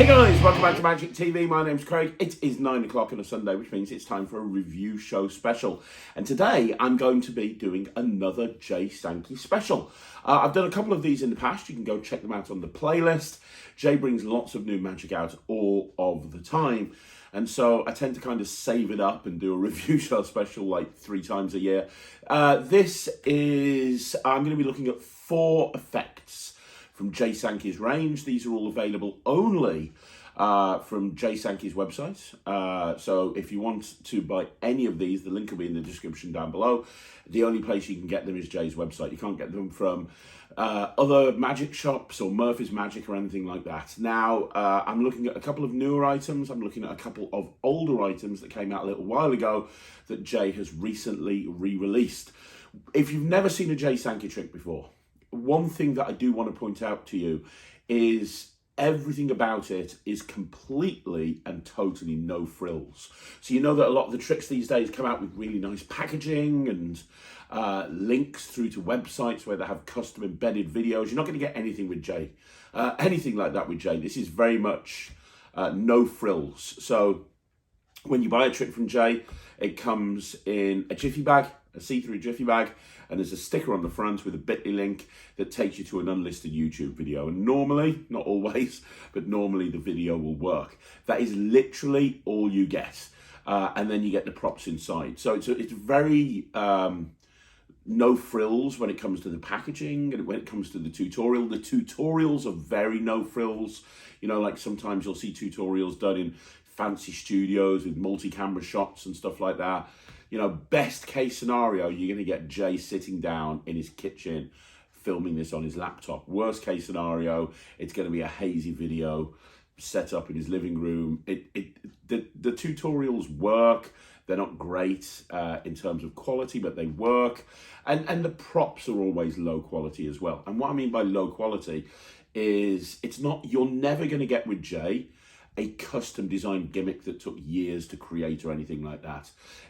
Hey guys, welcome back to Magic TV. My name's Craig. It is 9 o'clock on a Sunday, which means it's time for a review show special. And today I'm going to be doing another Jay Sankey special. I've done a couple of these in the past. You can go check them out on the playlist. Jay brings lots of new magic out all of the time. And so I tend to kind of save it up and do a review show special like 3 times a year. I'm going to be looking at 4 effects from Jay Sankey's range. These are all available only from Jay Sankey's website. So if you want to buy any of these, the link will be in the description down below. The only place you can get them is Jay's website. You can't get them from other magic shops or Murphy's Magic or anything like that. Now, I'm looking at a couple of newer items. I'm looking at a couple of older items that came out a little while ago that Jay has recently re-released. If you've never seen a Jay Sankey trick before, one thing that I do want to point out to you is everything about it is completely and totally no frills. So you know that a lot of the tricks these days come out with really nice packaging and links through to websites where they have custom embedded videos. You're not going to get anything with Jay, anything like that with Jay. This is very much no frills. So when you buy a trick from Jay, it comes in a jiffy bag, a see-through jiffy bag, and there's a sticker on the front with a bit.ly link that takes you to an unlisted YouTube video. And normally, not always, but normally the video will work. That is literally all you get. And then you get the props inside. So it's very no frills when it comes to the packaging and when it comes to the tutorial. The tutorials are very no frills. You know, like sometimes you'll see tutorials done in fancy studios with multi-camera shots and stuff like that. You know, best case scenario, you're going to get Jay sitting down in his kitchen filming this on his laptop. Worst case scenario, it's going to be a hazy video set up in his living room. The tutorials work. They're not great in terms of quality, but they work. And the props are always low quality as well. And what I mean by low quality is you're never going to get with Jay a custom designed gimmick that took years to create or anything like that.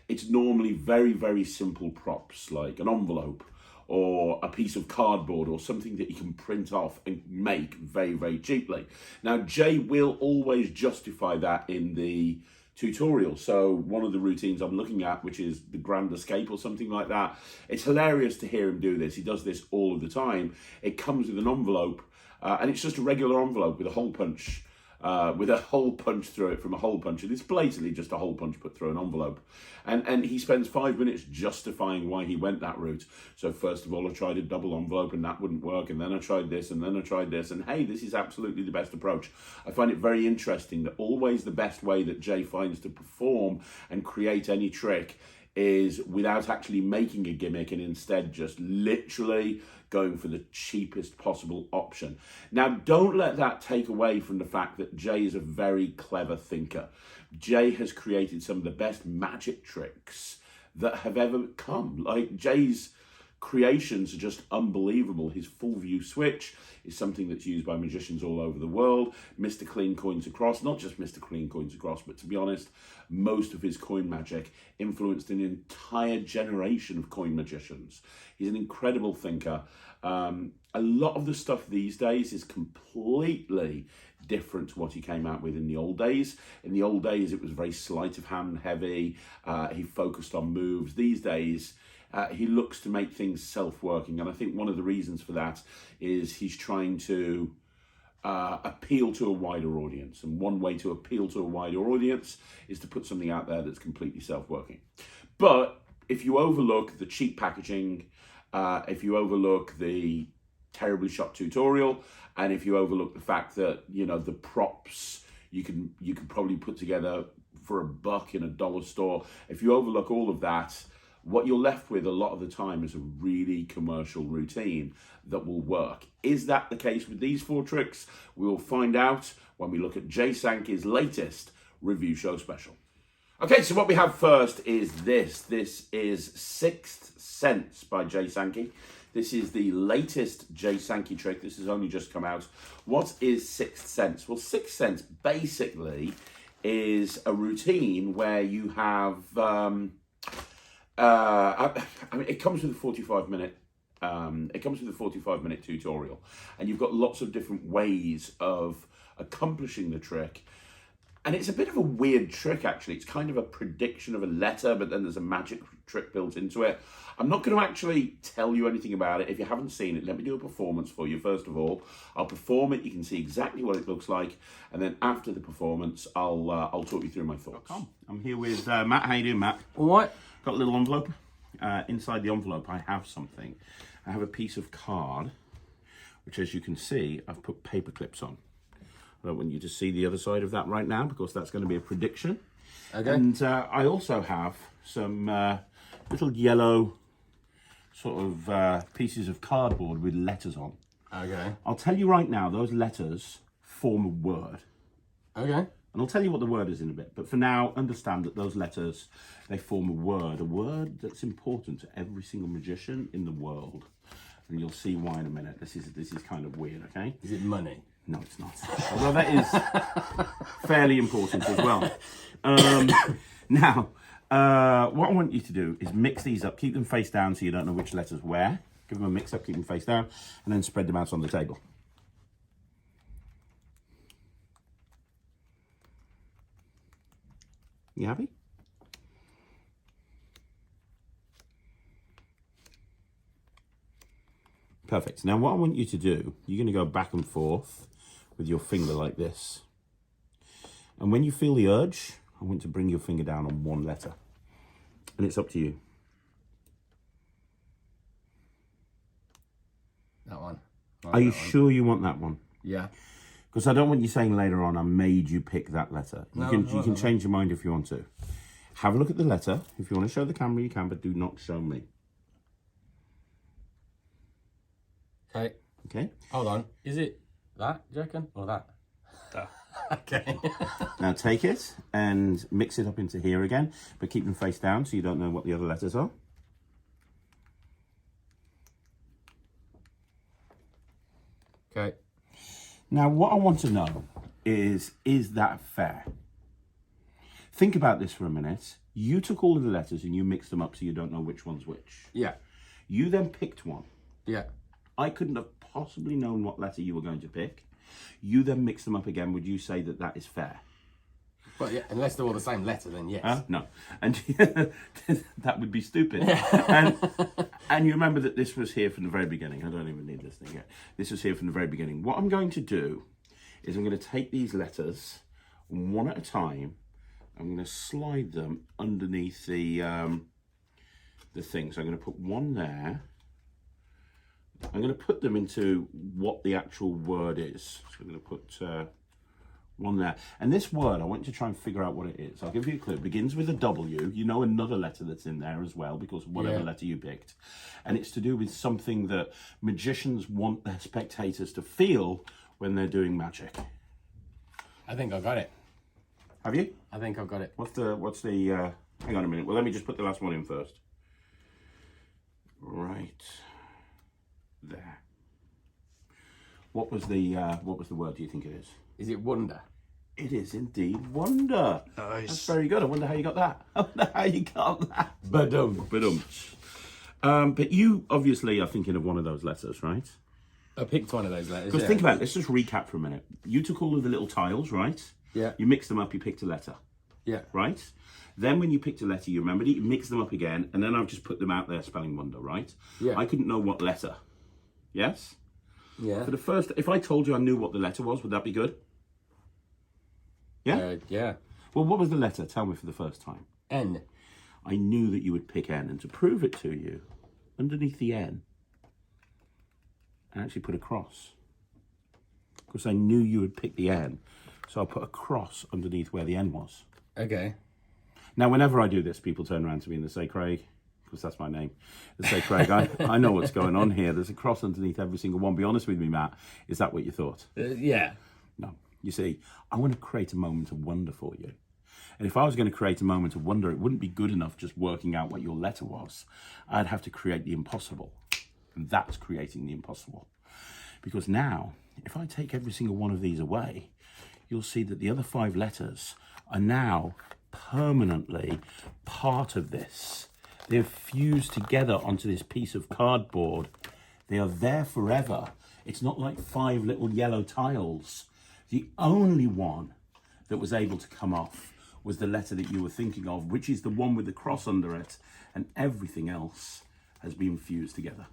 It's normally very, very simple props like an envelope or a piece of cardboard or something that you can print off and make very, very cheaply. Now, Jay will always justify that in the tutorial. So one of the routines I'm looking at, which is the Grand Escape or something like that, it's hilarious to hear him do this. He does this all of the time. It comes with an envelope and it's just a regular envelope with a hole punch through it from a hole punch. And it's blatantly just a hole punch put through an envelope. And he spends 5 minutes justifying why he went that route. So first of all, I tried a double envelope and that wouldn't work. And then I tried this and then I tried this. And hey, this is absolutely the best approach. I find it very interesting that always the best way that Jay finds to perform and create any trick is without actually making a gimmick and instead just literally going for the cheapest possible option. Now, don't let that take away from the fact that Jay is a very clever thinker. Jay has created some of the best magic tricks that have ever come. Like, Jay's creations are just unbelievable. His full view switch is something that's used by magicians all over the world. Mr. Clean Coins Across, not just Mr. Clean Coins Across, but to be honest, most of his coin magic influenced an entire generation of coin magicians. He's an incredible thinker. A lot of the stuff these days is completely different to what he came out with in the old days. In the old days, it was very sleight of hand heavy. He focused on moves. These days, he looks to make things self-working. And I think one of the reasons for that is he's trying to appeal to a wider audience. And one way to appeal to a wider audience is to put something out there that's completely self-working. But if you overlook the cheap packaging, if you overlook the terribly shot tutorial, and if you overlook the fact that, you know, the props you can probably put together for $1 in a dollar store, if you overlook all of that, what you're left with a lot of the time is a really commercial routine that will work. Is that the case with these 4 tricks? We will find out when we look at Jay Sankey's latest review show special. Okay, so what we have first is this. This is Sixth Sense by Jay Sankey. This is the latest Jay Sankey trick. This has only just come out. What is Sixth Sense? Well, Sixth Sense basically is a routine where you have, I mean, it comes with a 45-minute It comes with a 45-minute tutorial, and you've got lots of different ways of accomplishing the trick. And it's a bit of a weird trick, actually. It's kind of a prediction of a letter, but then there's a magic trick built into it. I'm not going to actually tell you anything about it. If you haven't seen it, let me do a performance for you. First of all, I'll perform it. You can see exactly what it looks like. And then after the performance, I'll talk you through my thoughts. I'm here with Matt. How you doing, Matt? All right. Got a little envelope. Inside the envelope, I have something. I have a piece of card, which, as you can see, I've put paper clips on. I don't want you to see the other side of that right now because that's going to be a prediction. Okay. And I also have some little yellow sort of pieces of cardboard with letters on. Okay. I'll tell you right now, those letters form a word. Okay. And I'll tell you what the word is in a bit. But for now, understand that those letters, they form a word that's important to every single magician in the world. And you'll see why in a minute. This is kind of weird, okay? Is it money? No, it's not. Although that is fairly important as well. Now, what I want you to do is mix these up. Keep them face down so you don't know which letters where. Give them a mix up, keep them face down, and then spread them out on the table. You happy? Perfect. Now what I want you to do, you're going to go back and forth with your finger like this. And when you feel the urge, I want to bring your finger down on one letter. And it's up to you. That one. Are you sure you want that one? Yeah. Because I don't want you saying later on, I made you pick that letter. You can change your mind if you want to. Have a look at the letter. If you want to show the camera, you can, but do not show me. Okay. Okay. Hold on. Is it that, do you reckon? Or that? Okay. Now take it and mix it up into here again, but keep them face down so you don't know what the other letters are. Okay. Now what I want to know is that fair? Think about this for a minute. You took all of the letters and you mixed them up so you don't know which one's which. Yeah. You then picked one. Yeah. I couldn't have possibly known what letter you were going to pick. You then mix them up again. Would you say that that is fair? Well, yeah, unless they're all the same letter, then yes. No. And that would be stupid. And you remember that this was here from the very beginning. I don't even need this thing yet. This was here from the very beginning. What I'm going to do is I'm going to take these letters one at a time. I'm going to slide them underneath the thing. So I'm going to put one there. I'm going to put them into what the actual word is. So I'm going to put one there. And this word, I want you to try and figure out what it is. I'll give you a clue. It begins with a W. You know another letter that's in there as well, because whatever letter you picked. And it's to do with something that magicians want their spectators to feel when they're doing magic. I think I got it. Have you? I think I've got it. What's the, hang on a minute. Well, let me just put the last one in first. Right. There. What was the word do you think it is? Is it wonder? It is indeed wonder. Nice. That's very good. I wonder how you got that. I wonder how you got that. Badum. But you obviously are thinking of one of those letters, right? I picked one of those letters. Because think about it. Let's just recap for a minute. You took all of the little tiles, right? Yeah. You mixed them up. You picked a letter. Yeah. Right? Then when you picked a letter, you remembered it, you mixed them up again, and then I've just put them out there spelling wonder, right? Yeah. I couldn't know what letter. Yes? Yeah. For the first, if I told you I knew what the letter was, would that be good? Yeah? Yeah. Well, what was the letter? Tell me for the first time. N. I knew that you would pick N, and to prove it to you, underneath the N, I actually put a cross. Because I knew you would pick the N, so I put a cross underneath where the N was. Okay. Now, whenever I do this, people turn around to me and they say, Craig, because that's my name, they say, Craig, I know what's going on here. There's a cross underneath every single one. Be honest with me, Matt. Is that what you thought? Yeah. No. You see, I want to create a moment of wonder for you. And if I was going to create a moment of wonder, it wouldn't be good enough just working out what your letter was. I'd have to create the impossible. And that's creating the impossible. Because now, if I take every single one of these away, you'll see that the other 5 letters are now permanently part of this. They're fused together onto this piece of cardboard They are there forever. It's not like 5 little yellow tiles. The only one that was able to come off was the letter that you were thinking of, which is the one with the cross under it, and everything else has been fused together.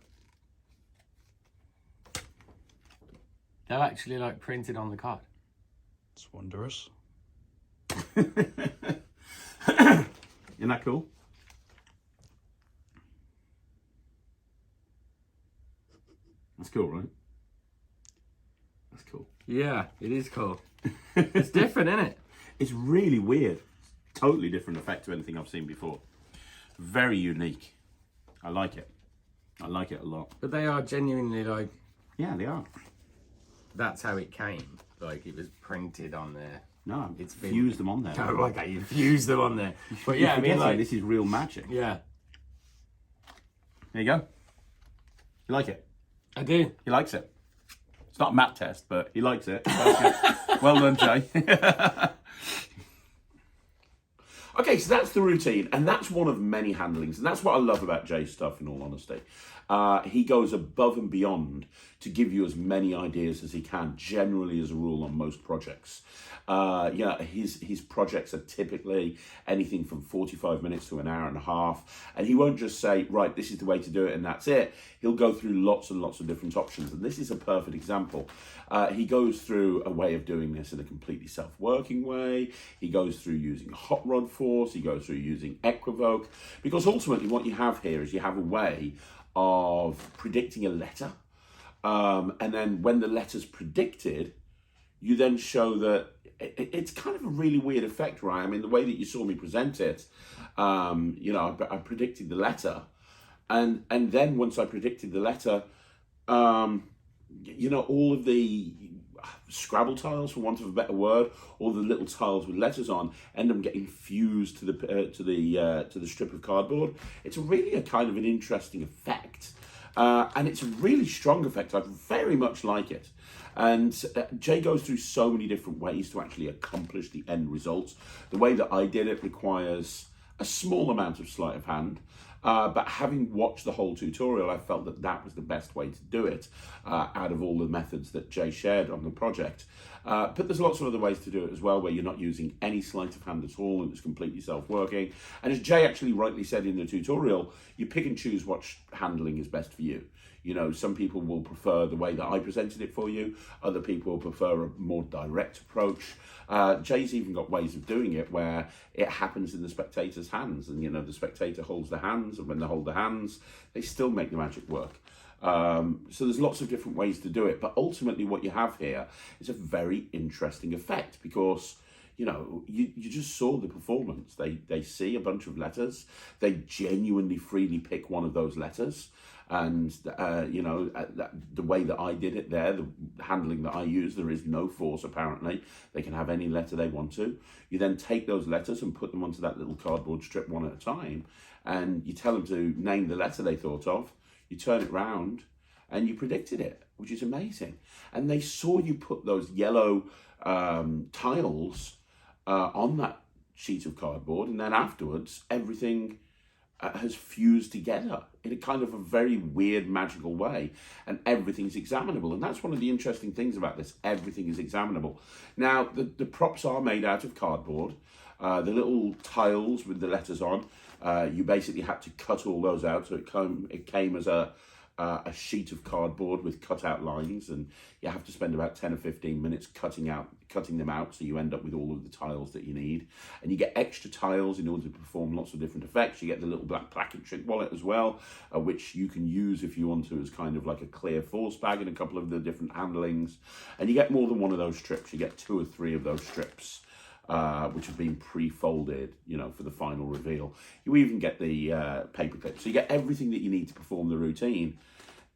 They're actually like printed on the card. It's wondrous. Isn't that cool? That's cool, right? That's cool. Yeah, it is cool. It's different, isn't it? It's really weird. Totally different effect to anything I've seen before. Very unique. I like it. I like it a lot. But they are genuinely like, Yeah, they are. that's how it came. Like, it was printed on there. No, It's it's been- fused them on there. Oh, okay, you fused them on there. But You're yeah, I mean, forgetting like, this is real magic. yeah, There you go. You like it? I do. He likes it. It's not a math test, but he likes it. Well done, Jay. Okay, so that's the routine, and that's one of many handlings, and that's what I love about Jay's stuff, in all honesty. He goes above and beyond to give you as many ideas as he can, generally as a rule on most projects. His projects are typically anything from 45 minutes to an hour and a half, and he won't just say, right, this is the way to do it and that's it. He'll go through lots and lots of different options, and this is a perfect example. He goes through a way of doing this in a completely self-working way. He goes through using hot rod force. He goes through using equivoke, because ultimately what you have here is you have a way of predicting a letter, and then when the letter's predicted, you then show that it's kind of a really weird effect, right? I mean, the way that you saw me present it, I predicted the letter, and then once I predicted the letter, all of the Scrabble tiles, for want of a better word, all the little tiles with letters on, end up getting fused to the strip of cardboard. It's really a kind of an interesting effect, and it's a really strong effect. I very much like it. And Jay goes through so many different ways to actually accomplish the end results. The way that I did it requires a small amount of sleight of hand, but having watched the whole tutorial, I felt that that was the best way to do it out of all the methods that Jay shared on the project. But there's lots of other ways to do it as well, where you're not using any sleight of hand at all and it's completely self-working. And as Jay actually rightly said in the tutorial, you pick and choose what handling is best for you. You know, some people will prefer the way that I presented it for you. Other people will prefer a more direct approach. Jay's even got ways of doing it where it happens in the spectator's hands, and the spectator holds the hands, and when they hold the hands, they still make the magic work. So there's lots of different ways to do it, but ultimately what you have here is a very interesting effect, because you just saw the performance. They see a bunch of letters, they genuinely freely pick one of those letters, and the way that I did it there, the handling that I use, there is no force apparently. They can have any letter they want to. You then take those letters and put them onto that little cardboard strip one at a time, and you tell them to name the letter they thought of. You turn it round and you predicted it, which is amazing. And they saw you put those yellow tiles on that sheet of cardboard, and then afterwards everything has fused together in a kind of a very weird magical way, and everything's examinable. And that's one of the interesting things about this. Everything is examinable. Now the props are made out of cardboard. The little tiles with the letters on, you basically had to cut all those out, so it came as a sheet of cardboard with cut out lines, and you have to spend about 10 or 15 minutes cutting them out, so you end up with all of the tiles that you need. And you get extra tiles in order to perform lots of different effects. You get the little black placket trick wallet as well, which you can use if you want to as kind of like a clear force bag in a couple of the different handlings. And you get more than one of those strips. You get 2 or 3 of those strips, which have been pre-folded, for the final reveal. You even get the paper clip. So you get everything that you need to perform the routine.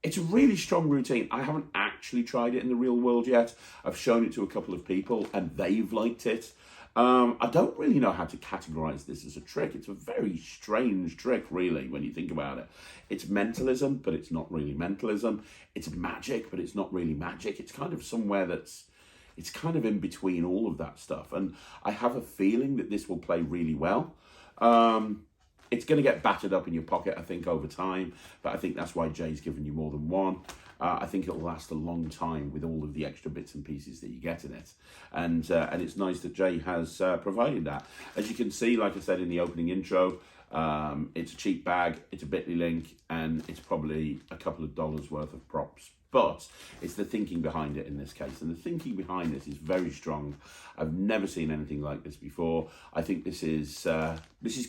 It's a really strong routine. I haven't actually tried it in the real world yet. I've shown it to a couple of people and they've liked it. I don't really know how to categorize this as a trick. It's a very strange trick, really, when you think about it. It's mentalism, but it's not really mentalism. It's magic, but it's not really magic. It's kind of somewhere it's kind of in between all of that stuff. And I have a feeling that this will play really well. It's going to get battered up in your pocket, I think, over time. But I think that's why Jay's given you more than one. I think it'll last a long time with all of the extra bits and pieces that you get in it. And it's nice that Jay has provided that. As you can see, like I said in the opening intro, it's a cheap bag, it's a bit.ly link, and it's probably a couple of dollars worth of props. But it's the thinking behind it in this case. And the thinking behind this is very strong. I've never seen anything like this before. I think this is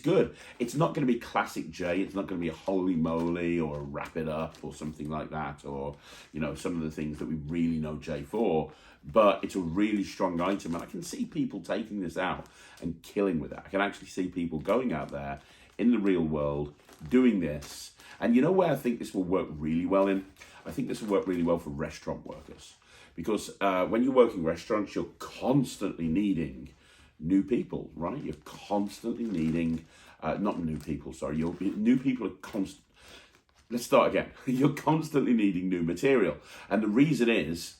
good. It's not going to be classic Jay. It's not going to be a Holy Moly or a Wrap It Up or something like that. Or, you know, some of the things that we really know Jay for. But it's a really strong item. And I can see people taking this out and killing with it. I can actually see people going out there in the real world doing this. And you know where I think this will work really well in? I think this will work really well for restaurant workers, because when you work in restaurants, you're constantly needing new people, right? You're constantly needing, not new people, sorry, new people are let's start again. You're constantly needing new material. And the reason is,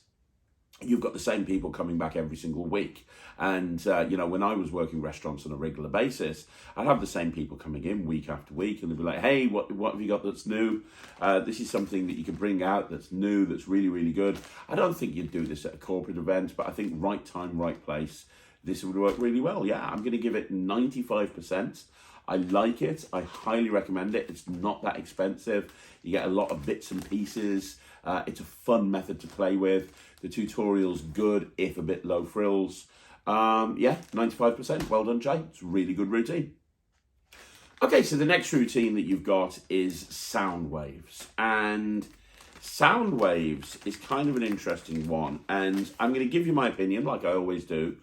you've got the same people coming back every single week. And, you know, when I was working restaurants on a regular basis, I'd have the same people coming in week after week, and they'd be like, hey, what have you got that's new? This is something that you can bring out that's new, that's really, really good. I don't think you'd do this at a corporate event, but I think right time, right place, this would work really well. Yeah, I'm going to give it 95%. I like it. I highly recommend it. It's not that expensive. You get a lot of bits and pieces. It's a fun method to play with. The tutorial's good, if a bit low frills. Yeah, 95%. Well done, Jay. It's a really good routine. Okay, so the next routine that you've got is sound waves. And sound waves is kind of an interesting one. And I'm going to give you my opinion, like I always do.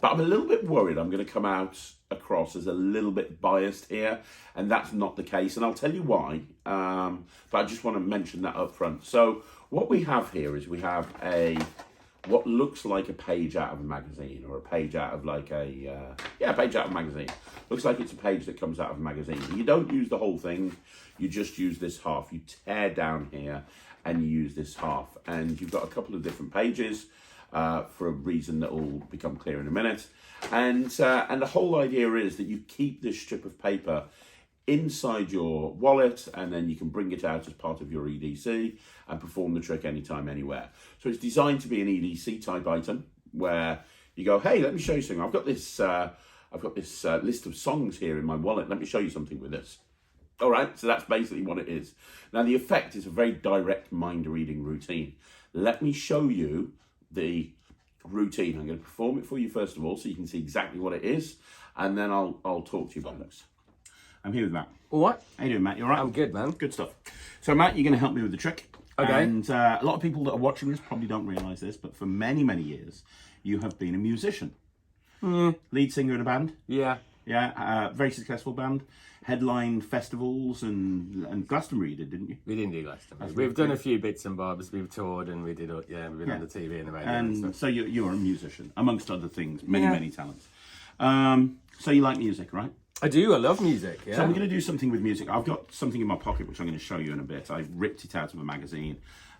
But I'm a little bit worried I'm going to come out across as a little bit biased here. And that's not the case. And I'll tell you why. But I just want to mention that up front. So what we have here is we have what looks like a page out of a magazine, or a page out of like page out of a magazine. Looks like it's a page that comes out of a magazine. You don't use the whole thing. You just use this half. You tear down here and you use this half. And you've got a couple of different pages for a reason that will become clear in a minute. And the whole idea is that you keep this strip of paper inside your wallet, and then you can bring it out as part of your EDC and perform the trick anytime, anywhere. So it's designed to be an EDC type item where you go, hey, let me show you something. I've got this list of songs here in my wallet. Let me show you something with this. All right, so that's basically what it is. Now, the effect is a very direct mind-reading routine. Let me show you the routine. I'm going to perform it for you first of all, so you can see exactly what it is, and then I'll talk to you about this. I'm here with Matt. All right. How you doing, Matt? You all right? I'm good, man. Good stuff. So, Matt, you're going to help me with the trick. Okay. And a lot of people that are watching this probably don't realise this, but for many, many years, you have been a musician. Lead singer in a band. Yeah. Yeah, very successful band. Headlined festivals and Glastonbury you did, didn't you? We didn't do Glastonbury. We've done a few bits and bobs. We've toured and we've been on the TV and the radio and stuff. So you're a musician, amongst other things, many talents. So you like music, right? I do. I love music. Yeah. So we're going to do something with music. I've got something in my pocket which I'm going to show you in a bit. I've ripped it out of a magazine.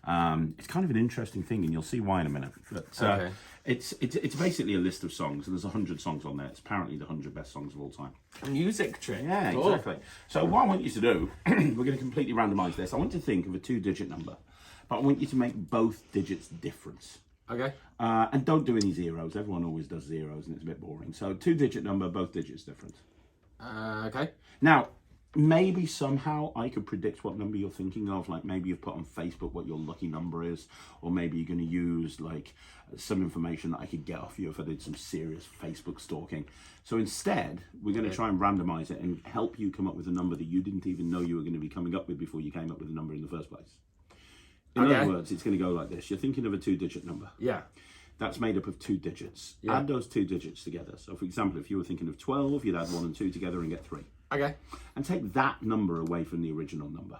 It's kind of an interesting thing, and you'll see why in a minute. But Okay. it's basically a list of songs, and there's 100 songs on there. It's apparently the 100 best songs of all time. A music trick. Yeah, Cool. exactly. So what I want you to do, we're going to completely randomise this. I want you to think of a 2-digit number, but I want you to make both digits different. Okay. And don't do any zeros. Everyone always does zeros, and it's a bit boring. So 2-digit number, both digits different. Okay. Now, maybe somehow I could predict what number you're thinking of. Like maybe you've put on Facebook what your lucky number is, or maybe you're going to use like some information that I could get off you if I did some serious Facebook stalking. So instead, we're going to try and randomize it and help you come up with a number that you didn't even know you were going to be coming up with before you came up with a number in the first place. In other words, it's going to go like this. You're thinking of a 2-digit number. Yeah. That's made up of 2 digits. Yeah. Add those 2 digits together. So, for example, if you were thinking of 12, you'd add 1 and 2 together and get 3. Okay. And take that number away from the original number.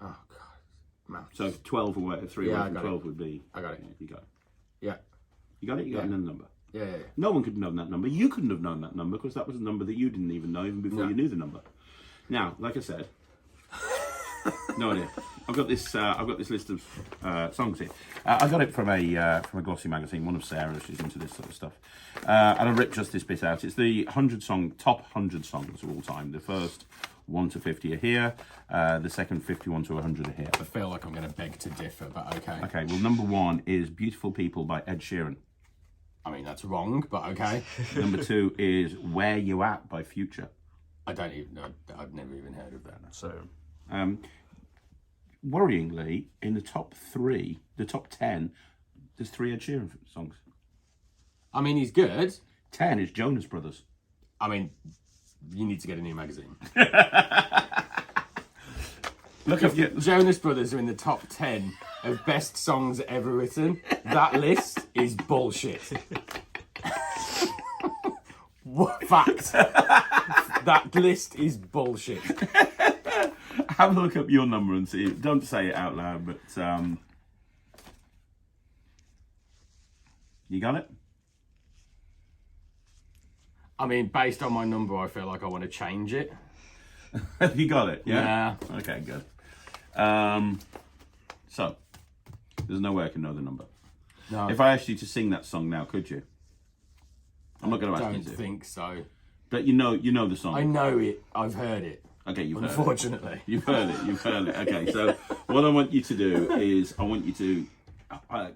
Oh God. Maths. So 12 away, 3 away I from got 12 would be... I got it. Yeah, you got it. Yeah. You got it? You got another number. Yeah. No one could have known that number. You couldn't have known that number because that was a number that you didn't even know even before you knew the number. Now, like I said... No idea. I've got this list of songs here. I got it from a glossy magazine, one of Sarah's. She's into this sort of stuff, and I ripped just this bit out. It's the top 100 songs of all time. The first 1 to 50 are here. The second 51 to 100 are here. I feel like I'm going to beg to differ, but okay. Okay. Well, number 1 is "Beautiful People" by Ed Sheeran. I mean, that's wrong, but okay. Number 2 is "Where You At" by Future. I've never even heard of that. So, worryingly, in the top 10, there's 3 Ed Sheeran songs. I mean, he's good. 10 is Jonas Brothers. I mean, you need to get a new magazine. Look up your... Jonas Brothers are in the top 10 of best songs ever written. That list is bullshit. What fact? That list is bullshit. Have a look up your number and see. Don't say it out loud, but you got it? I mean, based on my number, I feel like I want to change it. You got it, yeah? Yeah. Okay, good. So, there's no way I can know the number. No. If I asked you to sing that song now, could you? I'm not going to ask you I to. don't think so. But you know the song. I know it. I've heard it. Okay, you've heard it. Unfortunately. You've heard it. Okay, so what I want you to do is I want you to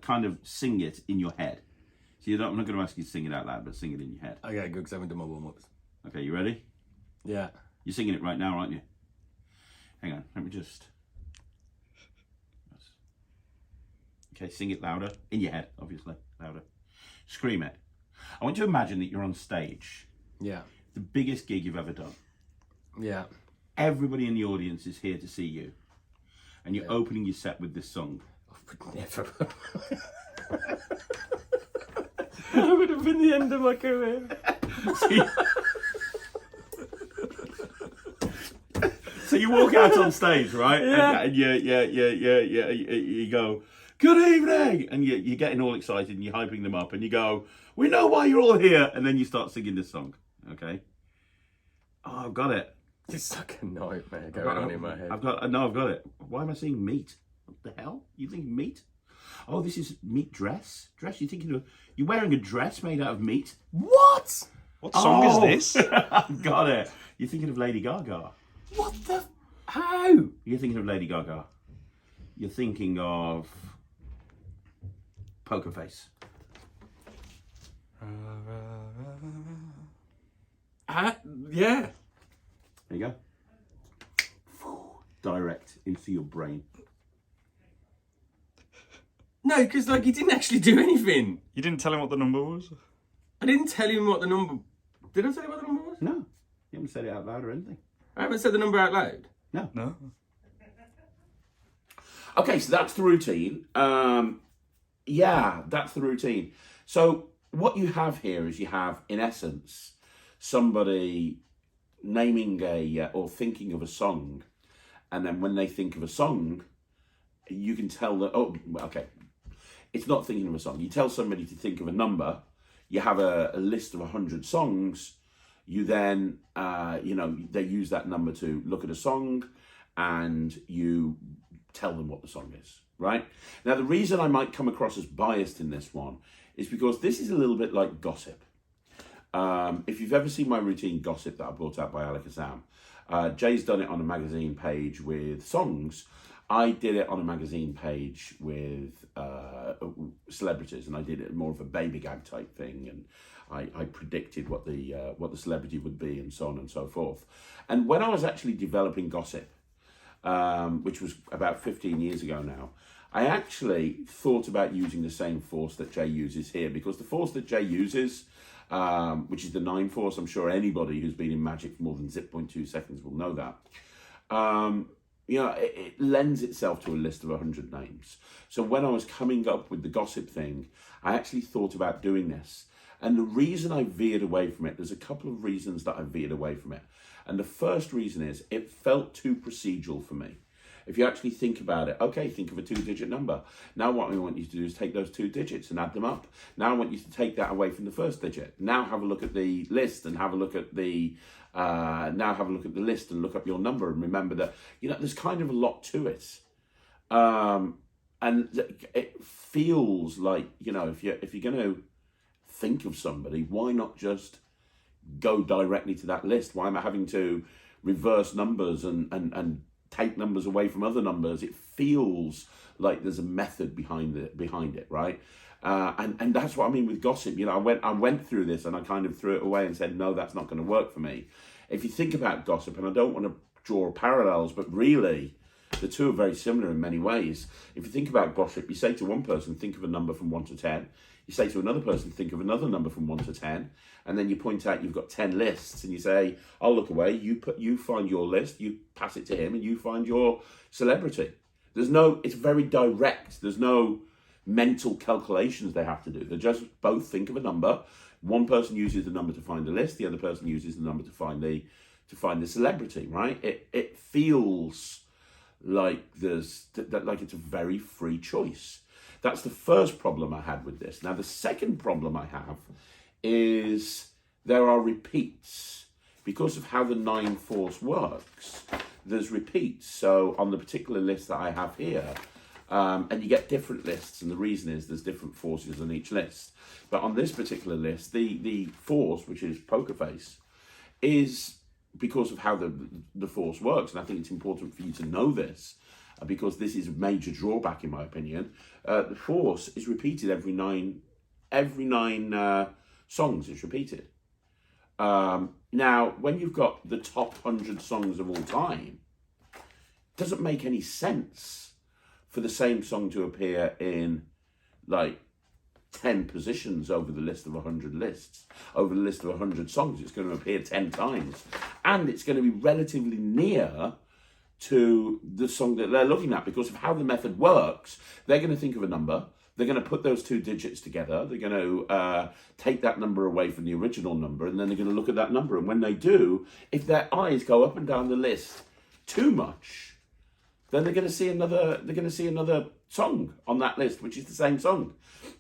kind of sing it in your head. So I'm not going to ask you to sing it out loud, but sing it in your head. Okay, good, because I haven't done my warm-ups. Okay, you ready? Yeah. You're singing it right now, aren't you? Hang on, let me just... Okay, sing it louder. In your head, obviously. Louder. Scream it. I want you to imagine that you're on stage. Yeah. The biggest gig you've ever done. Yeah. Everybody in the audience is here to see you. And you're opening your set with this song. I would never... That would have been the end of my career. So you walk out on stage, right? Yeah. And you go, "Good evening," and you're getting all excited and you're hyping them up, and you go, "We know why you're all here," and then you start singing this song. Okay. Oh, I've got it. It's like a nightmare going on in my head. I've got it. Why am I saying meat? What the hell? You thinking meat? Oh, this is meat dress. You're wearing a dress made out of meat. What? what song is this? I've got it. You're thinking of Lady Gaga. What the? How? You're thinking of Lady Gaga. You're thinking of Poker Face. Yeah. There you go. Direct into your brain. No, because he didn't actually do anything. You didn't tell him what the number was? I didn't tell him what the number... Did I tell you what the number was? No. You haven't said it out loud or anything. I haven't said the number out loud. No. Okay, so that's the routine. That's the routine. So what you have here is you have, in essence, somebody naming or thinking of a song, and then when they think of a song, you can tell that, it's not thinking of a song. You tell somebody to think of a number, you have a list of 100 songs, you then, they use that number to look at a song, and you tell them what the song is, right? Now, the reason I might come across as biased in this one is because this is a little bit like gossip. If you've ever seen my routine Gossip that I brought out by Alec Assam, Jay's done it on a magazine page with songs. I did it on a magazine page with celebrities, and I did it more of a baby gag type thing, and I predicted what the celebrity would be, and so on and so forth. And when I was actually developing Gossip, which was about 15 years ago now, I actually thought about using the same force that Jay uses here, because the force that Jay uses, which is the 9 force, I'm sure anybody who's been in Magic for more than 0.2 seconds will know that. It lends itself to a list of 100 names. So when I was coming up with the Gossip thing, I actually thought about doing this. And the reason I veered away from it, there's a couple of reasons that I veered away from it. And the first reason is it felt too procedural for me. If you actually think about it, okay, think of a 2-digit number. Now what I want you to do is take those 2 digits and add them up. Now I want you to take that away from the first digit. Now have a look at the list and have a look at the list and look up your number, and remember that there's kind of a lot to it. And it feels like, if you're going to think of somebody, why not just go directly to that list? Why am I having to reverse numbers and take numbers away from other numbers? It feels like there's a method behind it, right? And that's what I mean with gossip. I went through this and I kind of threw it away and said, no, that's not going to work for me. If you think about gossip, and I don't want to draw parallels, but really the two are very similar in many ways. If you think about gossip, you say to one person, think of a number from 1 to 10. You say to another person, think of another number from 1 to 10. And then you point out you've got 10 lists and you say, I'll look away. You find your list, you pass it to him, and you find your celebrity. It's very direct. There's no mental calculations they have to do. They just both think of a number. One person uses the number to find the list. The other person uses the number to find the celebrity, right? It feels like it's a very free choice. That's the first problem I had with this. Now, the second problem I have is there are repeats. Because of how the 9 force works, there's repeats. So on the particular list that I have here, and you get different lists, and the reason is there's different forces on each list. But on this particular list, the force, which is poker face, is because of how the force works. And I think it's important for you to know this, because this is a major drawback, in my opinion. The force is repeated every nine songs. It's repeated. Now, when you've got the top 100 songs of all time, it doesn't make any sense for the same song to appear in 10 positions over the list of 100 lists. Over the list of 100 songs, it's going to appear 10 times. And it's going to be relatively near to the song that they're looking at. Because of how the method works, they're going to think of a number. They're going to put those two digits together. They're going to take that number away from the original number, and then they're going to look at that number. And when they do, if their eyes go up and down the list too much, then they're going to see another song on that list, which is the same song.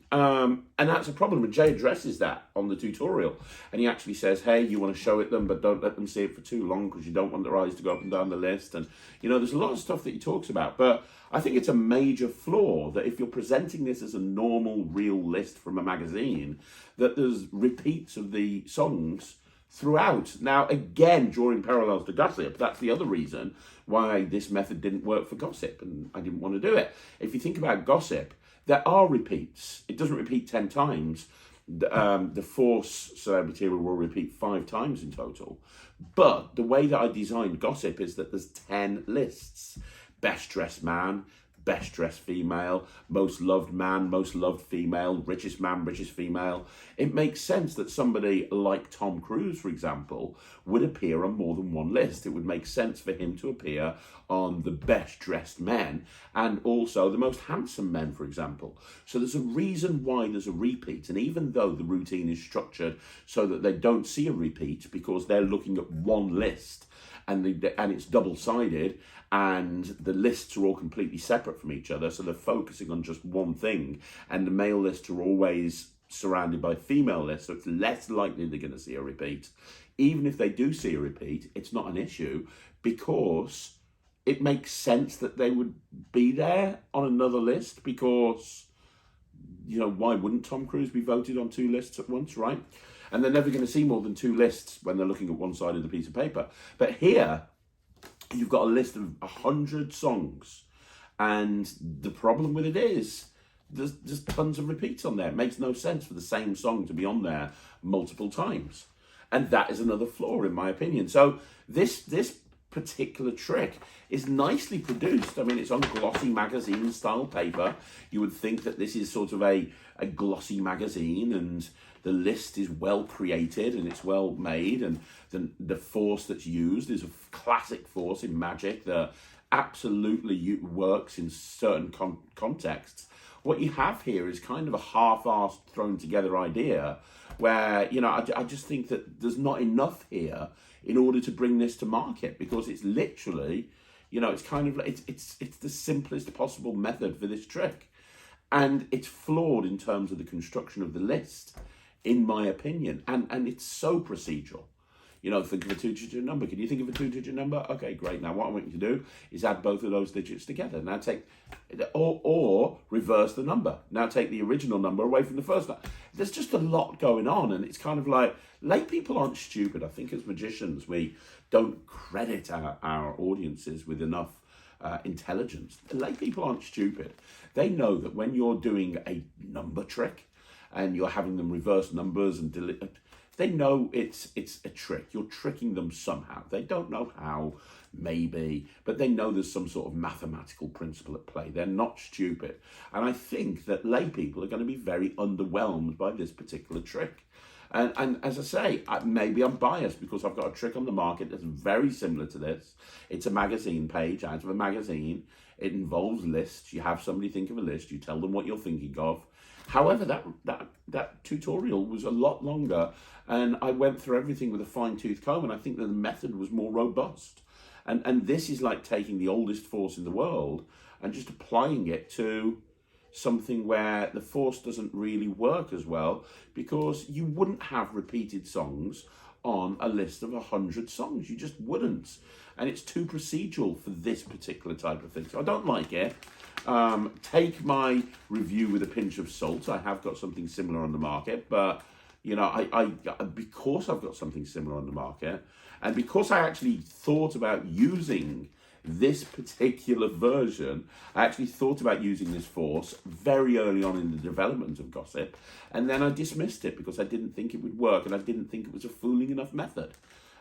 And that's a problem. And Jay addresses that on the tutorial. And he actually says, hey, you want to show it them, but don't let them see it for too long because you don't want their eyes to go up and down the list. And, there's a lot of stuff that he talks about. But I think it's a major flaw that if you're presenting this as a normal, real list from a magazine, that there's repeats of the songs throughout. Now, again, drawing parallels to gossip, that's the other reason why this method didn't work for gossip, and I didn't want to do it. If you think about gossip, there are repeats. It doesn't repeat 10 times. The force celebrity will repeat 5 times in total. But the way that I designed gossip is that there's 10 lists. Best dressed man, best dressed female, most loved man, most loved female, richest man, richest female. It makes sense that somebody like Tom Cruise, for example, would appear on more than one list. It would make sense for him to appear on the best dressed men and also the most handsome men, for example. So there's a reason why there's a repeat. And even though the routine is structured so that they don't see a repeat because they're looking at one list, and it's double-sided, and the lists are all completely separate from each other, so they're focusing on just one thing, and the male lists are always surrounded by female lists, so it's less likely they're going to see a repeat. Even if they do see a repeat, it's not an issue, because it makes sense that they would be there on another list, because, why wouldn't Tom Cruise be voted on 2 lists at once, right? And they're never going to see more than 2 lists when they're looking at one side of the piece of paper. But here, you've got a list of 100 songs. And the problem with it is there's tons of repeats on there. It makes no sense for the same song to be on there multiple times. And that is another flaw, in my opinion. So this particular trick is nicely produced. I mean, it's on glossy magazine style paper. You would think that this is sort of a glossy magazine, and the list is well created and it's well made, and the force that's used is a classic force in magic that absolutely works in certain contexts. What you have here is kind of a half-assed thrown together idea where, I just think that there's not enough here in order to bring this to market, because it's literally, it's kind of like, it's the simplest possible method for this trick. And it's flawed in terms of the construction of the list, in my opinion. And it's so procedural. think of a 2-digit number. Can you think of a 2-digit number? Okay, great. Now what I want you to do is add both of those digits together. Now take, or reverse the number. Now take the original number away from the first number. There's just a lot going on, and it's kind of like, lay people aren't stupid. I think as magicians, we don't credit our audiences with enough intelligence. Lay people aren't stupid. They know that when you're doing a number trick and you're having them reverse numbers and delete, they know it's a trick. You're tricking them somehow. They don't know how, maybe, but they know there's some sort of mathematical principle at play. They're not stupid. And I think that lay people are going to be very underwhelmed by this particular trick. And as I say, maybe I'm biased because I've got a trick on the market that's very similar to this. It's a magazine page out of a magazine. It involves lists. You have somebody think of a list. You tell them what you're thinking of. However, that tutorial was a lot longer, and I went through everything with a fine-tooth comb, and I think that the method was more robust. And this is like taking the oldest force in the world and just applying it to something where the force doesn't really work as well, because you wouldn't have repeated songs on a list of 100 songs. You just wouldn't. And it's too procedural for this particular type of thing. So I don't like it. Take my review with a pinch of salt. I have got something similar on the market, but I because I've got something similar on the market, and because I actually thought about using this particular version, I actually thought about using this force very early on in the development of Gossip, and then I dismissed it because I didn't think it would work, and I didn't think it was a fooling enough method.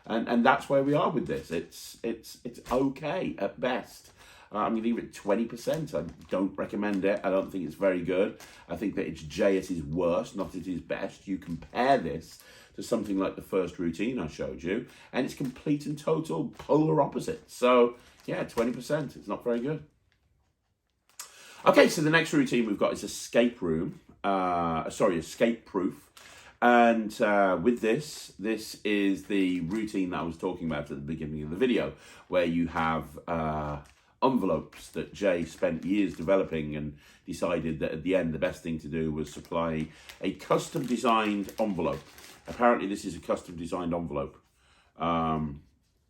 And that's where we are with this. It's okay at best. I'm going to give it 20%. I don't recommend it. I don't think it's very good. I think that it's Jay at his worst, not at his best. You compare this to something like the first routine I showed you, and it's complete and total polar opposite. So, yeah, 20%. It's not very good. Okay, so the next routine we've got is escape proof. And with this is the routine that I was talking about at the beginning of the video, where you have envelopes that Jay spent years developing and decided that at the end the best thing to do was supply a custom designed envelope. Apparently this is a custom designed envelope,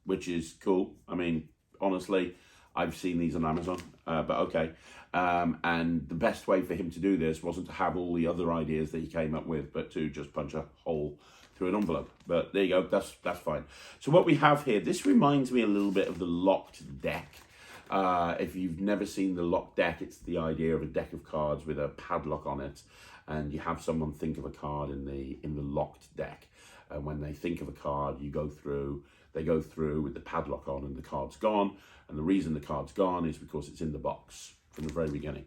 which is cool. I mean, honestly, I've seen these on Amazon, but okay. And the best way for him to do this wasn't to have all the other ideas that he came up with, but to just punch a hole through an envelope. But there you go, that's fine. So what we have here, this reminds me a little bit of the locked deck. If you've never seen the locked deck, it's the idea of a deck of cards with a padlock on it, and you have someone think of a card in the locked deck. And when they think of a card, they go through with the padlock on and the card's gone. And the reason the card's gone is because it's in the box from the very beginning.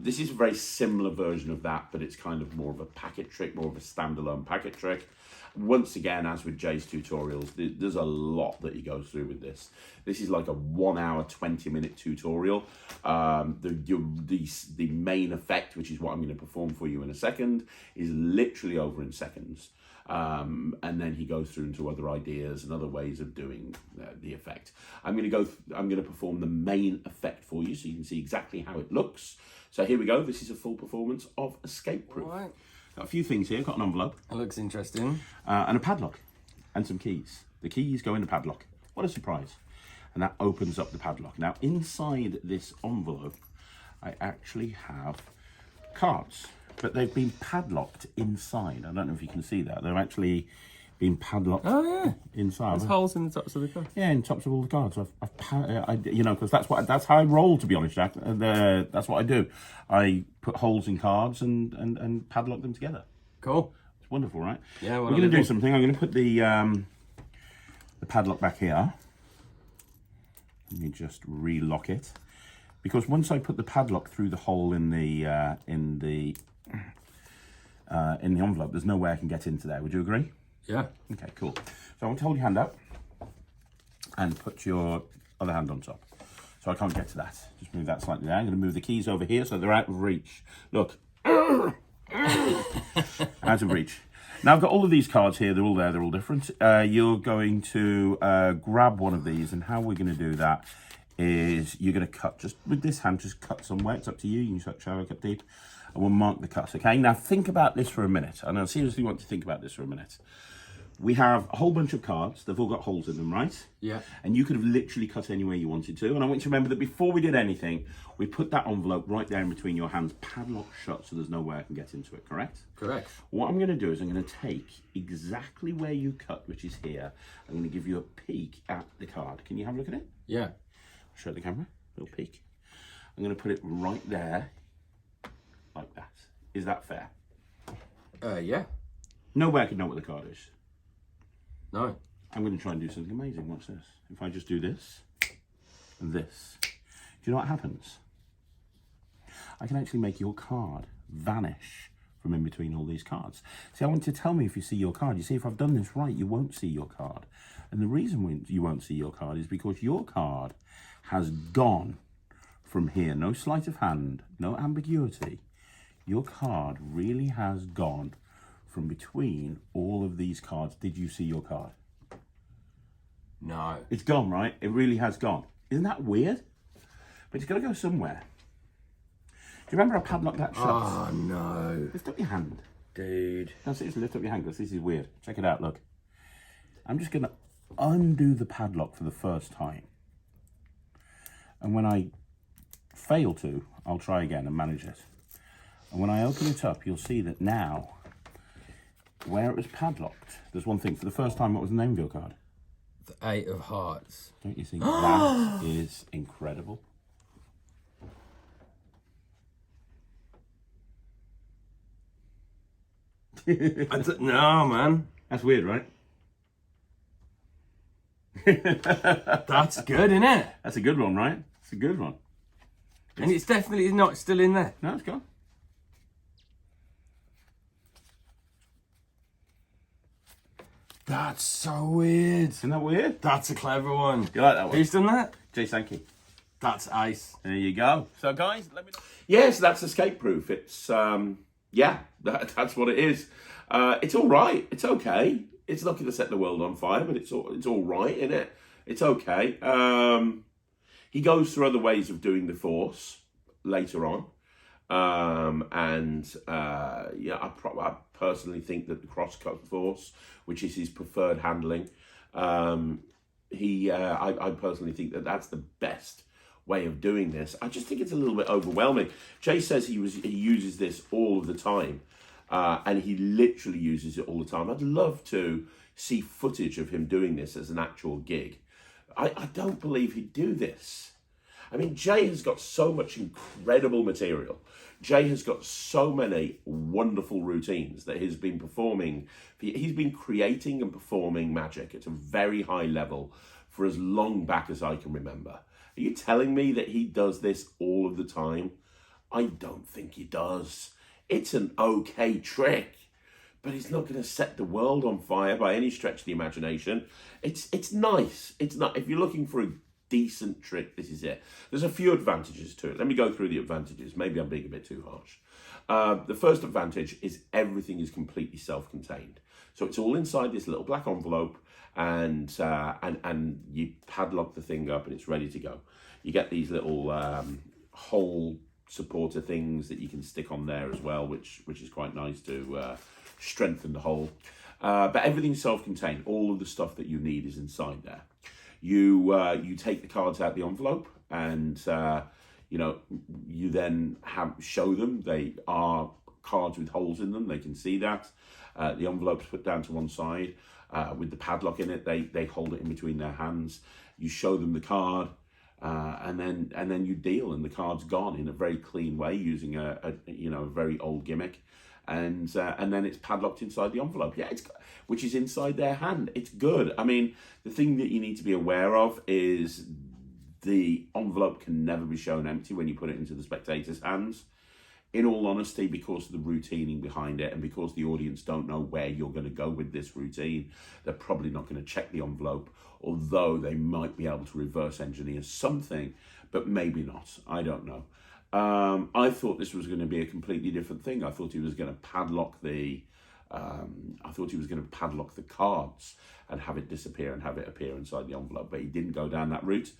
This is a very similar version of that, but it's kind of more of a packet trick, more of a standalone packet trick. Once again, as with Jay's tutorials, there's a lot that he goes through with this. This is like a 1 hour, 20-minute tutorial. The main effect, which is what I'm going to perform for you in a second, is literally over in seconds. And then he goes through into other ideas and other ways of doing the effect. I'm going to perform the main effect for you so you can see exactly how it looks. So here we go. This is a full performance of Escape Proof. All right. Got a few things here. Got an envelope. That looks interesting. And a padlock and some keys. The keys go in the padlock. What a surprise. And that opens up the padlock. Now inside this envelope, I actually have cards, but they've been padlocked inside. I don't know if you can see that. They're actually been padlocked inside. There's holes in the tops of the cards. Yeah, in tops of all the cards. Because that's how I roll, to be honest, Jack. That's what I do. I put holes in cards and padlock them together. Cool. It's wonderful, right? Yeah. We're going to do something. I'm going to put the padlock back here. Let me just relock it, because once I put the padlock through the hole in the envelope, there's no way I can get into there. Would you agree? Yeah. Okay, cool. So I want to hold your hand up and put your other hand on top. So I can't get to that. Just move that slightly down. I'm going to move the keys over here so they're out of reach. Look. Out of reach. Now I've got all of these cards here. They're all there. They're all different. You're going to grab one of these, and how we're going to do that is you're going to cut, just with this hand, just cut somewhere. It's up to you. You can shallow, cut deep, and we'll mark the cut, okay? Now think about this for a minute, and I seriously want to think about this for a minute. we have a whole bunch of cards. They've all got holes in them, right? Yeah. And you could have literally cut anywhere you wanted to. And I want you to remember that before we did anything, we put that envelope right there in between your hands, padlocked shut, so there's no way I can get into it, correct? Correct. What I'm going to do is I'm going to take exactly where you cut, which is here. I'm going to give you a peek at the card. Can you have a look at it? Yeah. Show the camera, little peek. I'm going to put it right there, like that. Is that fair? Yeah. No way I can know what the card is. No. I'm going to try and do something amazing. Watch this. If I just do this and this, do you know what happens? I can actually make your card vanish from in between all these cards. See, I want you to tell me if you see your card. You see, if I've done this right, you won't see your card. And the reason you won't see your card is because your card has gone from here. No sleight of hand, no ambiguity. Your card really has gone from between all of these cards. Did you see your card? No. It's gone, right? It really has gone. Isn't that weird? But it's got to go somewhere. Do you remember I padlocked that shut? Oh, no. Lift up your hand. Dude. No, seriously, lift up your hand because this is weird. Check it out, look. I'm just going to undo the padlock for the first time. And when I fail to, I'll try again and manage it. And when I open it up, you'll see that now, where it was padlocked, there's one thing. For the first time, what was the name of your card? The 8 of Hearts. Don't you think that is incredible? No, man. That's weird, right? That's good, isn't it? That's a good one, right? It's a good one. And it's definitely not still in there. No, it's gone. That's so weird. Isn't that weird? That's a clever one. You like that one? Who's done that? Sankey. That's ice. There you go. So, guys, let me know. Yes, that's escape proof. It's, yeah, that's what it is. It's all right. It's okay. It's not going to set the world on fire, but it's all right, isn't it? It's okay. He goes through other ways of doing the Force later on. Yeah, I personally think that the cross-cut Force, which is his preferred handling, I personally think that that's the best way of doing this. I just think it's a little bit overwhelming. Jay says he uses this all of the time, and he literally uses it all the time. I'd love to see footage of him doing this as an actual gig. I don't believe he'd do this. I mean, Jay has got so much incredible material. Jay has got so many wonderful routines that he's been performing. He's been creating and performing magic at a very high level for as long back as I can remember. Are you telling me that he does this all of the time? I don't think he does. It's an okay trick, but it's not going to set the world on fire by any stretch of the imagination. It's nice. It's not. If you're looking for a decent trick, this is it. There's a few advantages to it. Let me go through the advantages. Maybe I'm being a bit too harsh. The first advantage is everything is completely self-contained. So it's all inside this little black envelope, and you padlock the thing up and it's ready to go. You get these little hole supporter things that you can stick on there as well, which is quite nice to strengthen the hole. But everything's self-contained. All of the stuff that you need is inside there. You take the cards out the envelope, and you then show them. They are cards with holes in them. They can see that. The envelope's put down to one side with the padlock in it. They hold it in between their hands. You show them the card, and then you deal, and the card's gone in a very clean way using a very old gimmick. And then it's padlocked inside the envelope. Yeah, which is inside their hand. It's good. I mean, the thing that you need to be aware of is the envelope can never be shown empty when you put it into the spectator's hands. In all honesty, because of the routining behind it and because the audience don't know where you're going to go with this routine, they're probably not going to check the envelope, although they might be able to reverse engineer something, but maybe not. I don't know. I thought this was going to be a completely different thing. I thought he was going to padlock the I thought he was going to padlock the cards and have it disappear and have it appear inside the envelope, but he didn't go down that route.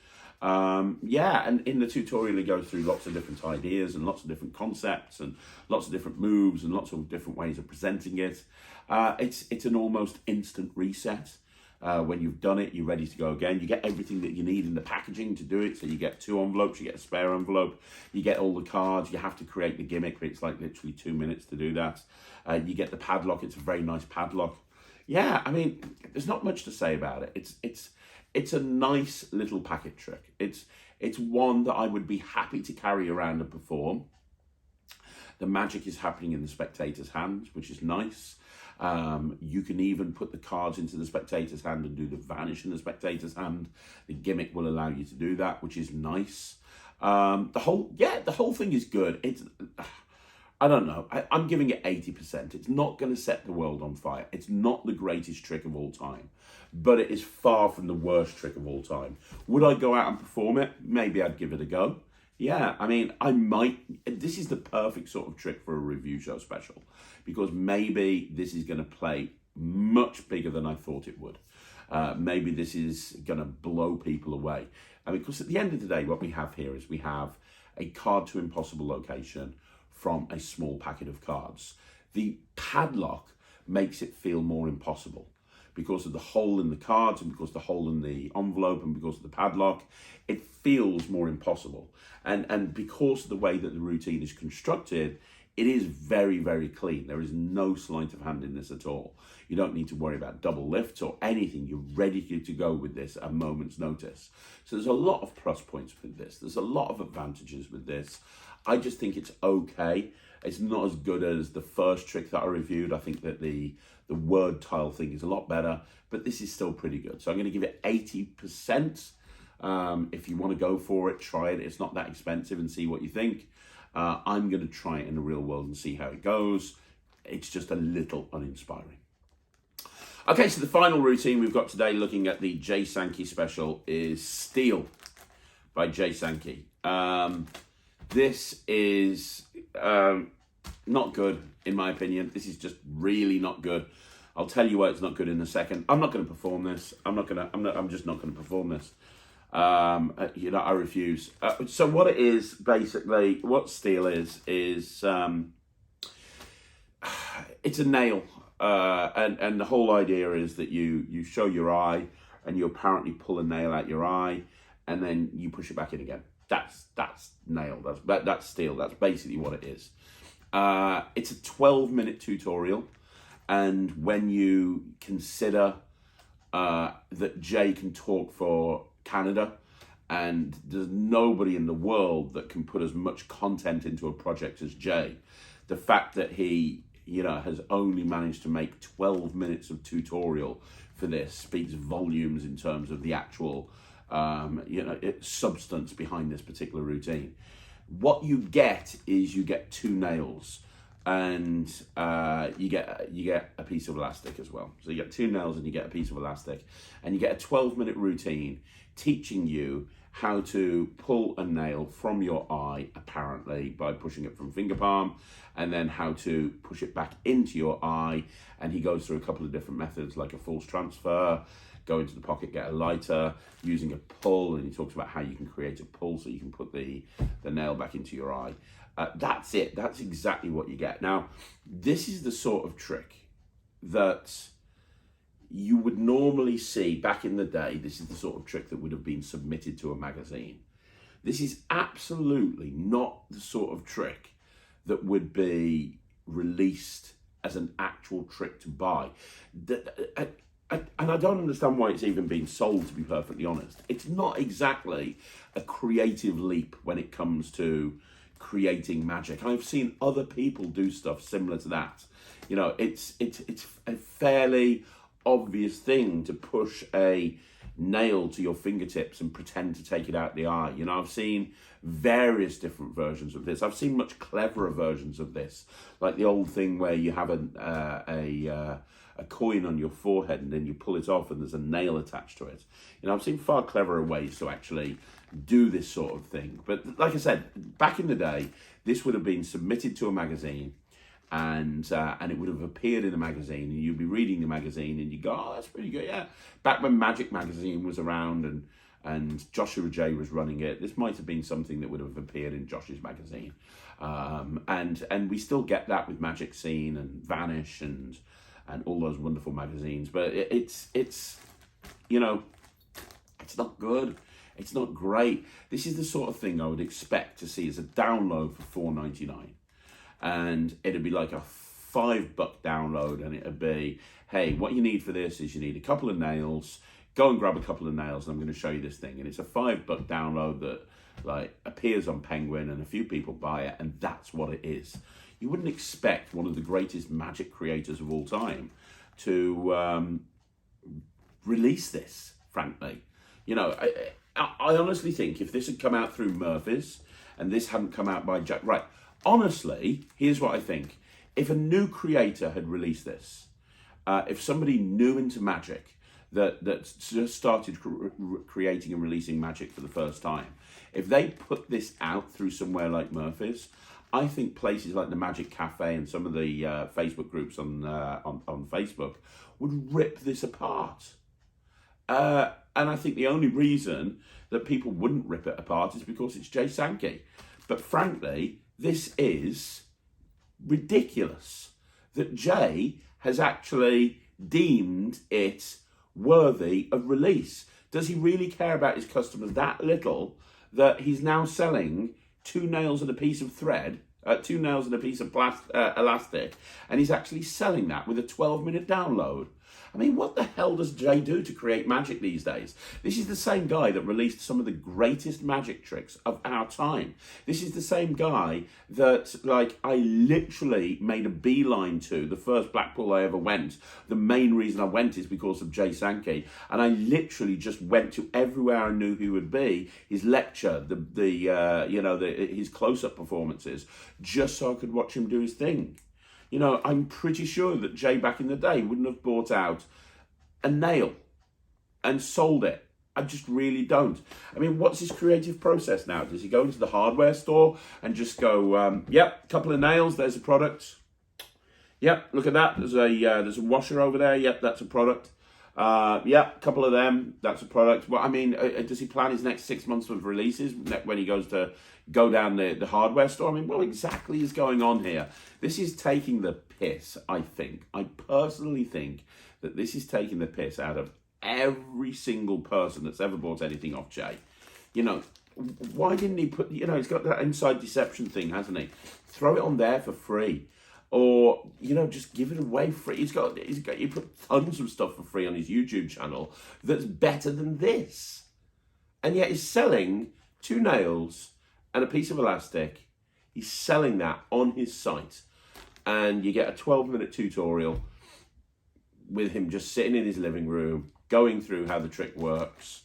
Yeah, and in the tutorial he goes through lots of different ideas and lots of different concepts and lots of different moves and lots of different ways of presenting it. It's an almost instant reset. When you've done it, you're ready to go again. You get everything that you need in the packaging to do it. So you get 2 envelopes, you get a spare envelope, you get all the cards, you have to create the gimmick, but it's like literally 2 minutes to do that. You get the padlock, it's a very nice padlock. Yeah, I mean, there's not much to say about it. It's a nice little packet trick. It's one that I would be happy to carry around and perform. The magic is happening in the spectator's hands, which is nice. You can even put the cards into the spectator's hand and do the vanish in the spectator's hand. The gimmick will allow you to do that, which is nice. The whole thing is good. I don't know. I'm giving it 80%. It's not going to set the world on fire. It's not the greatest trick of all time, but it is far from the worst trick of all time. Would I go out and perform it? Maybe I'd give it a go. Yeah, I mean, I might. This is the perfect sort of trick for a review show special, because maybe this is going to play much bigger than I thought it would. Maybe this is going to blow people away. I mean, because at the end of the day, what we have here is we have a card to impossible location from a small packet of cards. The padlock makes it feel more impossible because of the hole in the cards and because of the hole in the envelope and because of the padlock. It feels more impossible. And because of the way that the routine is constructed, it is very, very clean. There is no sleight of hand in this at all. You don't need to worry about double lifts or anything. You're ready to go with this at a moment's notice. So there's a lot of plus points with this. There's a lot of advantages with this. I just think it's okay. It's not as good as the first trick that I reviewed. I think that the word tile thing is a lot better, but this is still pretty good. So I'm going to give it 80%. If you want to go for it, try it. It's not that expensive and see what you think. I'm going to try it in the real world and see how it goes. It's just a little uninspiring. Okay, so the final routine we've got today, looking at the Jay Sankey special, is Steel by Jay Sankey. This is not good, in my opinion. This is just really not good. I'll tell you why it's not good in a second. I'm not going to perform this. I'm just not going to perform this. I refuse. So what it is, basically, what Steel is it's a nail. And the whole idea is that you show your eye and you apparently pull a nail out your eye and then you push it back in again. That's nail. That's Steel. That's basically what it is. It's a 12-minute tutorial, and when you consider that Jay can talk for Canada, and there's nobody in the world that can put as much content into a project as Jay, the fact that he has only managed to make 12 minutes of tutorial for this speaks volumes in terms of the actual substance behind this particular routine. What you get is you get 2 nails, and you get a piece of elastic as well. So you get 2 nails and you get a piece of elastic, and you get a 12-minute routine teaching you how to pull a nail from your eye, apparently by pushing it from finger palm, and then how to push it back into your eye. And he goes through a couple of different methods, like a false transfer, go into the pocket, get a lighter, using a pull, and he talks about how you can create a pull so you can put the nail back into your eye. That's it. That's exactly what you get. Now, this is the sort of trick that you would normally see back in the day. This is the sort of trick that would have been submitted to a magazine. This is absolutely not the sort of trick that would be released as an actual trick to buy. And I don't understand why it's even being sold, to be perfectly honest. It's not exactly a creative leap when it comes to creating magic. I've seen other people do stuff similar to that. It's a fairly obvious thing to push a nail to your fingertips and pretend to take it out the eye. I've seen various different versions of this. I've seen much cleverer versions of this, like the old thing where you have a coin on your forehead and then you pull it off and there's a nail attached to it. I've seen far cleverer ways to actually do this sort of thing. But like I said, back in the day, this would have been submitted to a magazine, and it would have appeared in the magazine, and you'd be reading the magazine, and you go, "Oh, that's pretty good." Yeah, back when Magic magazine was around, and Joshua J was running it, this might have been something that would have appeared in Josh's magazine, and we still get that with Magic Scene and Vanish and all those wonderful magazines, but it's you know, it's not good. It's not great. This is the sort of thing I would expect to see as a download for $4.99, and it'd be like a $5 download, and it'd be, hey, what you need for this is you need a couple of nails. Go and grab a couple of nails, and I'm going to show you this thing. And it's a $5 download that like appears on Penguin, and a few people buy it, and that's what it is. You wouldn't expect one of the greatest Magic creators of all time to release this, frankly. You know, I honestly think if this had come out through Murphy's and this hadn't come out by Jack, right, honestly, here's what I think. If a new creator had released this, if somebody new into Magic that just started creating and releasing Magic for the first time, if they put this out through somewhere like Murphy's, I think places like the Magic Cafe and some of the Facebook groups on Facebook would rip this apart. And I think the only reason that people wouldn't rip it apart is because it's Jay Sankey. But frankly, this is ridiculous that Jay has actually deemed it worthy of release. Does he really care about his customers that little that he's now selling 2 nails and a piece of thread, 2 nails and a piece of elastic, and he's actually selling that with a 12-minute download? I mean, what the hell does Jay do to create magic these days? This is the same guy that released some of the greatest magic tricks of our time. This is the same guy that, like, I literally made a beeline to the first Blackpool I ever went. The main reason I went is because of Jay Sankey. And I literally just went to everywhere I knew he would be, his lecture, his close-up performances, just so I could watch him do his thing. You know, I'm pretty sure that Jay back in the day wouldn't have bought out a nail and sold it. I just really don't. I mean, what's his creative process now? Does he go into the hardware store and just go, yep, couple of nails, there's a product. Yep, look at that, there's a washer over there, yep, that's a product. Yep, couple of them, that's a product. Well, I mean, does he plan his next 6 months of releases when he goes to go down the hardware store? I mean, what exactly is going on here? This is taking the piss, I think. I personally think that this is taking the piss out of every single person that's ever bought anything off Jay. You know, why didn't he put, you know, he's got that inside deception thing, hasn't he? Throw it on there for free. Or, you know, just give it away free. He put tons of stuff for free on his YouTube channel that's better than this. And yet he's selling 2 nails and a piece of elastic. He's selling that on his site. And you get a 12-minute tutorial with him just sitting in his living room, going through how the trick works.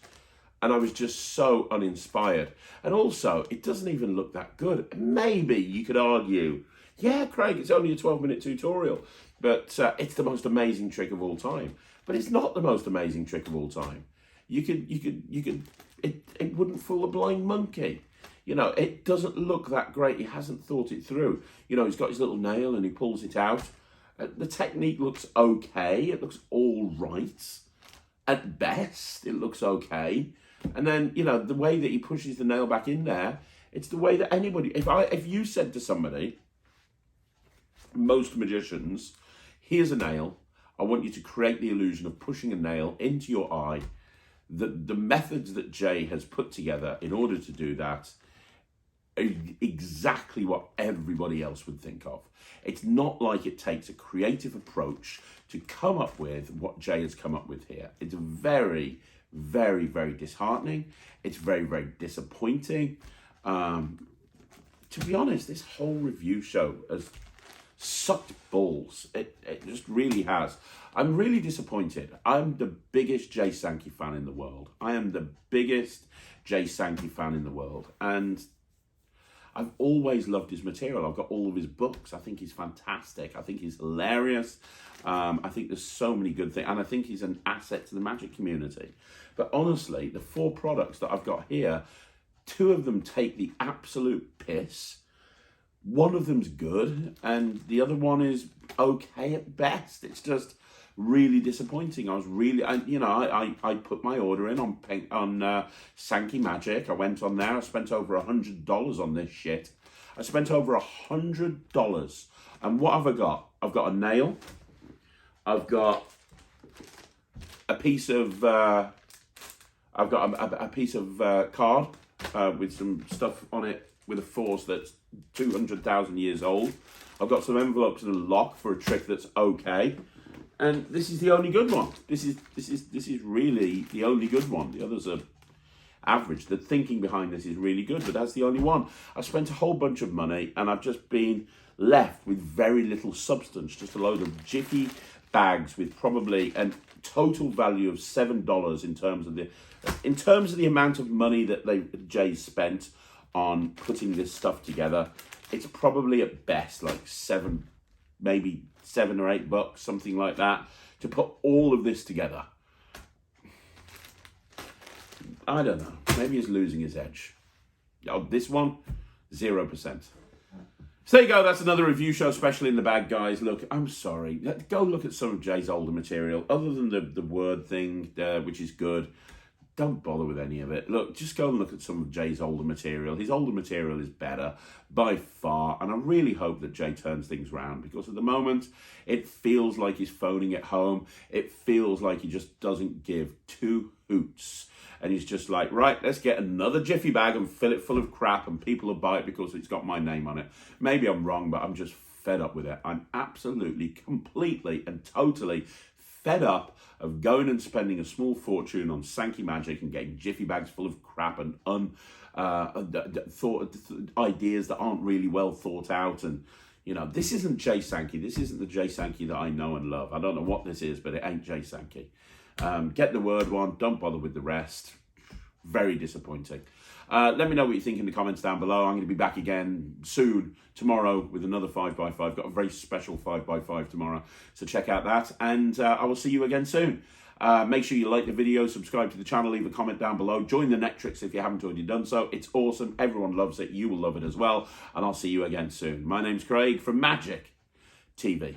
And I was just so uninspired. And also, it doesn't even look that good. Maybe you could argue, yeah, Craig, it's only a 12-minute tutorial, but it's the most amazing trick of all time. But it's not the most amazing trick of all time. It wouldn't fool a blind monkey. You know, it doesn't look that great. He hasn't thought it through. You know, he's got his little nail and he pulls it out. The technique looks okay. It looks all right. At best, it looks okay. And then, you know, the way that he pushes the nail back in there, it's the way that anybody, if you said to somebody, most magicians, here's a nail, I want you to create the illusion of pushing a nail into your eye. The methods that Jay has put together in order to do that are exactly what everybody else would think of. It's not like it takes a creative approach to come up with what Jay has come up with here. It's very, very, very disheartening. It's very, very disappointing. To be honest, this whole review show has sucked balls. It just really has. I'm really disappointed. I'm the biggest Jay Sankey fan in the world. I am the biggest Jay Sankey fan in the world. And I've always loved his material. I've got all of his books. I think he's fantastic. I think he's hilarious. I think there's so many good things. And I think he's an asset to the magic community. But honestly, the 4 products that I've got here, 2 of them take the absolute piss. one of them's good and the other one is okay at best. It's just really disappointing. I put my order in on Sankey Magic. I went on there. I spent over $100 on this shit. I spent over $100. And what have I got? I've got a nail. I've got a piece of card with some stuff on it with a force that's 200,000 years old. I've got some envelopes and a lock for a trick that's okay. And this is the only good one. This is really the only good one. The others are average. The thinking behind this is really good, but that's the only one. I spent a whole bunch of money and I've just been left with very little substance. Just a load of jiffy bags with probably a total value of $7 in terms of the amount of money that Jay spent on putting this stuff together. It's probably at best like maybe $7 or $8, something like that, to put all of this together. I don't know. Maybe he's losing his edge. Oh, this one, 0%. So there you go. That's another review show special in the bag, guys. Look, I'm sorry. Go look at some of Jay's older material. Other than the word thing, which is good, don't bother with any of it. Look, just go and look at some of Jay's older material. His older material is better by far, and I really hope that Jay turns things around, because at the moment, it feels like he's phoning it home. It feels like he just doesn't give two hoots. And he's just like, right, let's get another jiffy bag and fill it full of crap and people will buy it because it's got my name on it. Maybe I'm wrong, but I'm just fed up with it. I'm absolutely, completely and totally fed up of going and spending a small fortune on Sankey Magic and getting jiffy bags full of crap and ideas that aren't really well thought out. And, you know, this isn't Jay Sankey. This isn't the Jay Sankey that I know and love. I don't know what this is, but it ain't Jay Sankey. Get the word one. Don't bother with the rest. Very disappointing. Let me know what you think in the comments down below. I'm going to be back again soon, tomorrow, with another 5x5. Got a very special 5x5 tomorrow, so check out that. And I will see you again soon. Make sure you like the video, subscribe to the channel, leave a comment down below. Join the Netrix if you haven't already done so. It's awesome. Everyone loves it. You will love it as well. And I'll see you again soon. My name's Craig from Magic TV.